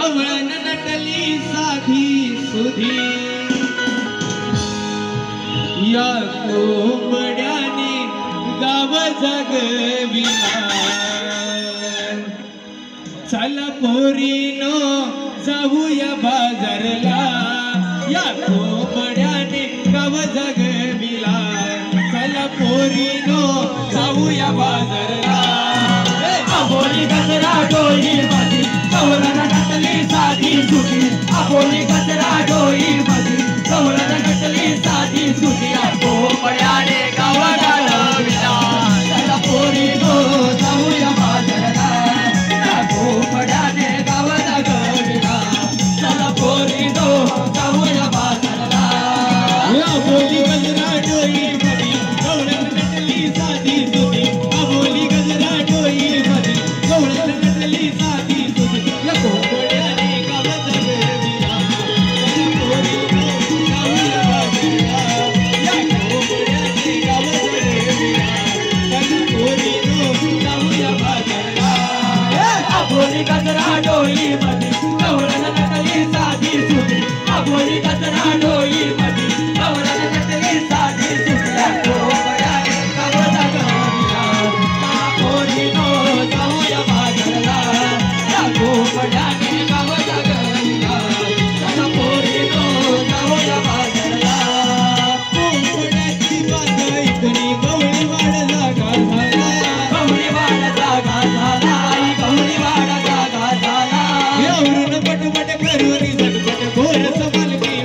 गवळण नटली साधी सुधी या कोंबड्याने गाव जगविला चल पोरीनो जाऊया बाजारला या कोंबड्याने गाव जगविला चल पोरीनो जाऊया बाजारला आबोली गजरा डोई मधी गवळण नटली साधी सुधी आबोली गजरा डोई मधी गवळण नटली साधी सुधी कोंबड्याने गाव घालविला चला पोरी गो जाऊया बाजारला कोंबड्याने गाव घालविला चला पोरी गो जाऊया बाजारला आबोली गजरा डोई मधी गवळण नटली साधी सुधी आबोली गजरा डोई मधी गवळण नटली साधी सुधी या कोंबड्याने गाव जगविला चल पोरीनो जाऊया बाजारला या कोंबड्याने गाव जगविला चल पोरीनो जाऊया बाजारला आबोली गजरा डोई मधी गवळण नटली साधी सुधी आबोली गजरा डोई मधी गवळण नटली साधी सुधी कोंबड्याने गाव घालविला चला पोरीनो जाऊया बाजारला या कोंबड्याने गाव घालविला चला पोरीनो जाऊया बाजारला कोंबड्याची बात ऐकून गवळीवाड जागा झाला गवळीवाड जागा झाला आई गवळीवाड जागा झाला यावरून पटपट करून झटपट घोर समालकी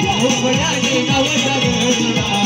भोपळ्याने गाव सगळं